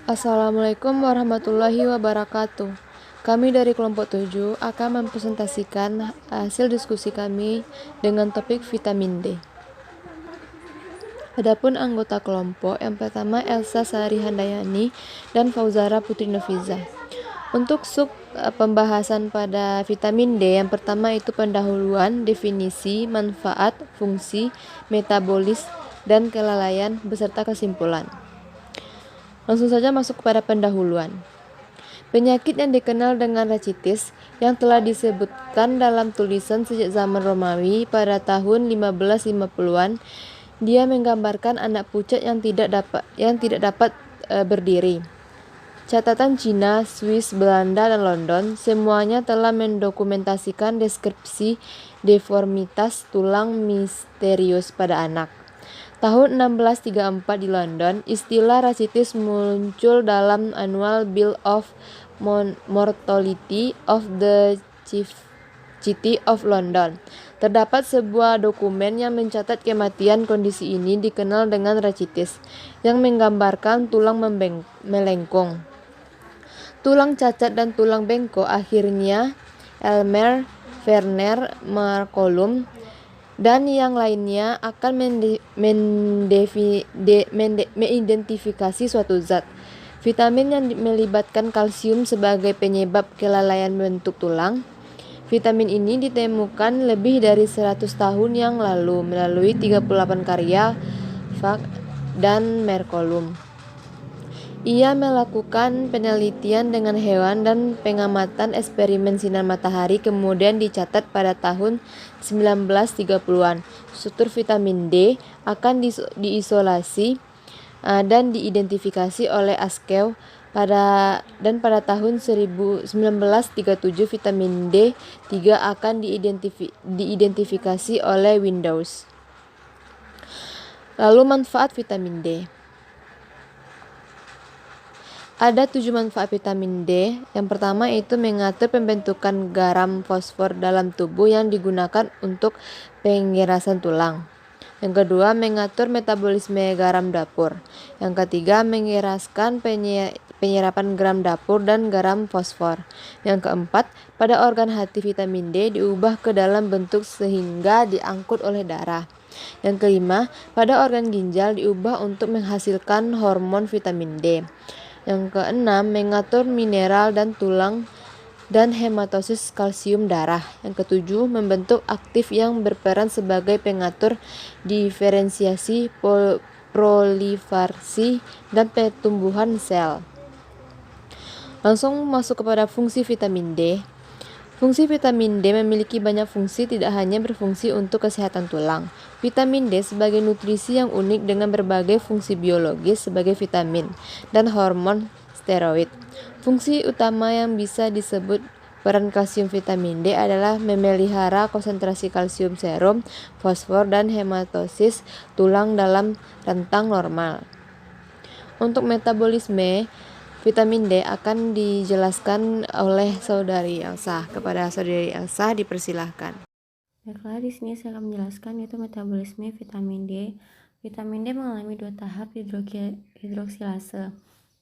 Assalamualaikum warahmatullahi wabarakatuh. Kami dari kelompok 7 akan mempresentasikan hasil diskusi kami dengan topik vitamin D. Adapun anggota kelompok yang pertama Elsa Sari Handayani dan Fauzara Putri Noviza. Untuk pembahasan pada vitamin D, yang pertama itu pendahuluan, definisi, manfaat, fungsi, metabolis, dan kelalaian beserta kesimpulan. Langsung saja masuk kepada pendahuluan. Penyakit yang dikenal dengan rachitis yang telah disebutkan dalam tulisan sejak zaman Romawi pada tahun 1550-an, dia menggambarkan anak pucat yang tidak dapat berdiri. Catatan Cina, Swiss, Belanda, dan London semuanya telah mendokumentasikan deskripsi deformitas tulang misterius pada anak. Tahun 1634 di London, istilah rachitis muncul dalam Annual Bill of Mortality of the City of London. Terdapat sebuah dokumen yang mencatat kematian. Kondisi ini dikenal dengan rachitis, yang menggambarkan tulang melengkung, tulang cacat dan tulang bengkok. Akhirnya, Elmer Werner Markolum dan yang lainnya akan mengidentifikasi suatu zat, vitamin yang melibatkan kalsium sebagai penyebab kelalaian bentuk tulang. Vitamin ini ditemukan lebih dari 100 tahun yang lalu melalui 38 karya Fak dan Merkolum. Ia melakukan penelitian dengan hewan dan pengamatan eksperimen sinar matahari, kemudian dicatat pada tahun 1930-an. Struktur vitamin D akan diisolasi dan diidentifikasi oleh Askell pada tahun 1937 vitamin D3 akan diidentifikasi oleh Windows. Lalu manfaat vitamin D. Ada 7 manfaat vitamin D. Yang pertama itu mengatur pembentukan garam fosfor dalam tubuh yang digunakan untuk pengerasan tulang. Yang kedua, mengatur metabolisme garam dapur. Yang ketiga, mengeraskan penyerapan garam dapur dan garam fosfor. Yang keempat, pada organ hati vitamin D diubah ke dalam bentuk sehingga diangkut oleh darah. Yang kelima, pada organ ginjal diubah untuk menghasilkan hormon vitamin D. Yang keenam, mengatur mineral dan tulang dan hematosis kalsium darah. Yang ketujuh, membentuk aktif yang berperan sebagai pengatur diferensiasi, proliferasi, dan pertumbuhan sel. Langsung masuk kepada fungsi vitamin D. Fungsi vitamin D memiliki banyak fungsi, tidak hanya berfungsi untuk kesehatan tulang. Vitamin D sebagai nutrisi yang unik dengan berbagai fungsi biologis sebagai vitamin dan hormon steroid. Fungsi utama yang bisa disebut peran kalsium vitamin D adalah memelihara konsentrasi kalsium serum, fosfor, dan hematosis tulang dalam rentang normal. Untuk metabolisme, vitamin D akan dijelaskan oleh saudari Elsa. Kepada saudari Elsa dipersilahkan. Baiklah, di sini saya akan menjelaskan yaitu metabolisme vitamin D. Vitamin D mengalami 2 tahap hidroksilase.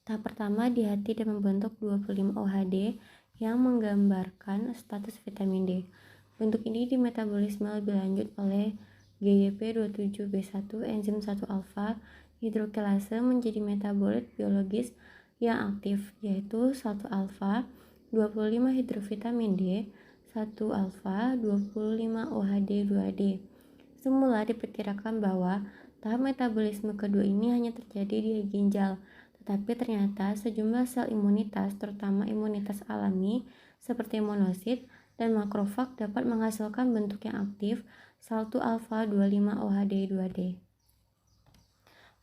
Tahap pertama di hati dan membentuk 25 OHD yang menggambarkan status vitamin D. Bentuk ini dimetabolisme lebih lanjut oleh GGP27B1 enzim 1-alfa hidrokilase menjadi metabolit biologis yang aktif, yaitu 1-alfa 25 hidrovitamin D, 1-alfa 25 OHD 2D. Semula diperkirakan bahwa tahap metabolisme kedua ini hanya terjadi di ginjal, tetapi ternyata sejumlah sel imunitas, terutama imunitas alami seperti monosit dan makrofag, dapat menghasilkan bentuk yang aktif 1-alfa 25 OHD 2D.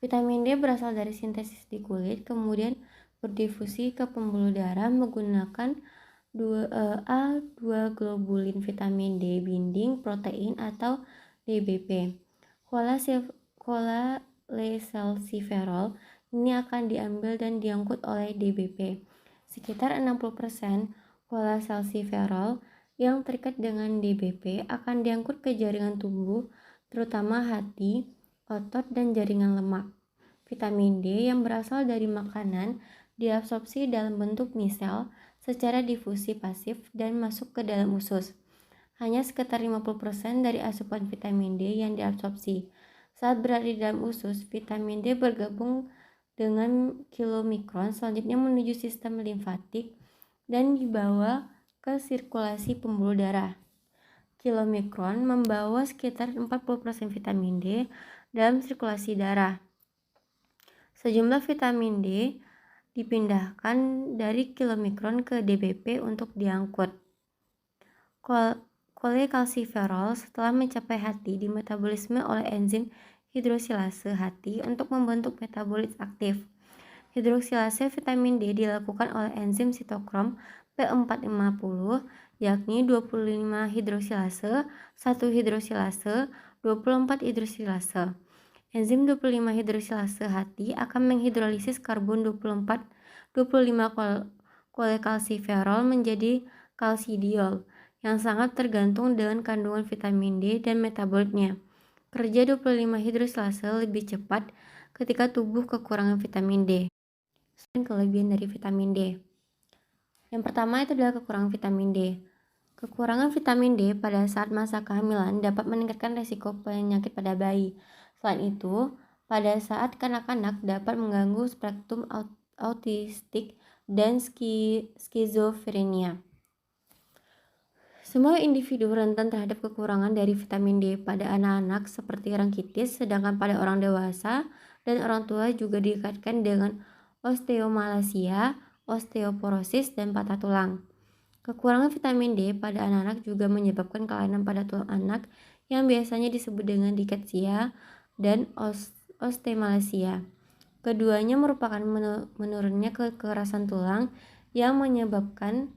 Vitamin D berasal dari sintesis di kulit, kemudian berdifusi ke pembuluh darah menggunakan A2 globulin vitamin D binding protein atau DBP. Cholecalciferol ini akan diambil dan diangkut oleh DBP. Sekitar 60% cholecalciferol yang terikat dengan DBP akan diangkut ke jaringan tubuh, terutama hati, otot, dan jaringan lemak. Vitamin D yang berasal dari makanan diabsorpsi dalam bentuk misel secara difusi pasif dan masuk ke dalam usus. Hanya sekitar 50% dari asupan vitamin D yang diabsorpsi. Saat berada di dalam usus, vitamin D bergabung dengan kilomikron selanjutnya menuju sistem limfatik dan dibawa ke sirkulasi pembuluh darah. Kilomikron membawa sekitar 40% vitamin D dalam sirkulasi darah. Sejumlah vitamin D dipindahkan dari kilomikron ke DBP untuk diangkut. Kolekalsiferol setelah mencapai hati dimetabolisme oleh enzim hidroksilase hati untuk membentuk metabolit aktif. Hidroksilase vitamin D dilakukan oleh enzim sitokrom P450 yakni 25 hidroksilase, 1 hidroksilase, 24 hidroksilase. Enzim 25 hidroksilase hati akan menghidrolisis karbon 25 kolekalsiferol menjadi kalsidiol yang sangat tergantung dengan kandungan vitamin D dan metabolitnya. Kerja 25 hidroksilase lebih cepat ketika tubuh kekurangan vitamin D. Selain kelebihan dari vitamin D. Yang pertama itu adalah kekurangan vitamin D. Kekurangan vitamin D pada saat masa kehamilan dapat meningkatkan risiko penyakit pada bayi. Selain itu, pada saat kanak-kanak dapat mengganggu spektrum autistik dan skizofrenia. Semua individu rentan terhadap kekurangan dari vitamin D pada anak-anak seperti rangkitis, sedangkan pada orang dewasa dan orang tua juga dikaitkan dengan osteomalacia, osteoporosis, dan patah tulang. Kekurangan vitamin D pada anak-anak juga menyebabkan kelainan pada tulang anak yang biasanya disebut dengan dikatsia dan osteomalacia. Keduanya merupakan menurunnya kekerasan tulang yang menyebabkan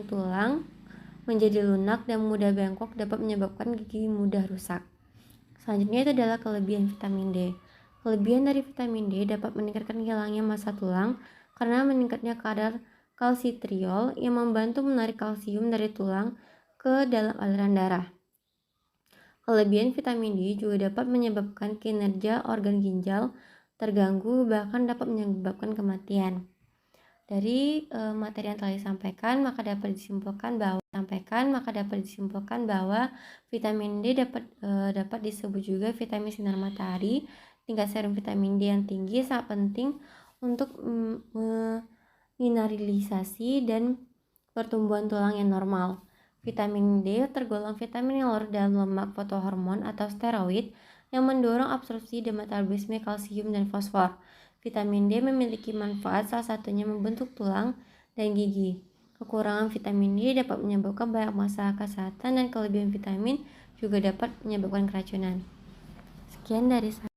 tulang menjadi lunak dan mudah bengkok, dapat menyebabkan gigi mudah rusak. Selanjutnya itu adalah kelebihan vitamin D. Kelebihan dari vitamin D dapat meningkatkan hilangnya massa tulang karena meningkatnya kadar kalsitriol yang membantu menarik kalsium dari tulang ke dalam aliran darah. Kelebihan vitamin D juga dapat menyebabkan kinerja organ ginjal terganggu, bahkan dapat menyebabkan kematian. Dari materi yang telah disampaikan, maka dapat disimpulkan bahwa vitamin D dapat disebut juga vitamin sinar matahari. Tingkat serum vitamin D yang tinggi sangat penting untuk mineralisasi dan pertumbuhan tulang yang normal. Vitamin D tergolong vitamin yang larut dalam lemak fotohormon atau steroid yang mendorong absorpsi dan metabolisme kalsium dan fosfor. Vitamin D memiliki manfaat, salah satunya membentuk tulang dan gigi. Kekurangan vitamin D dapat menyebabkan banyak masalah kesehatan dan kelebihan vitamin juga dapat menyebabkan keracunan. Sekian dari saya.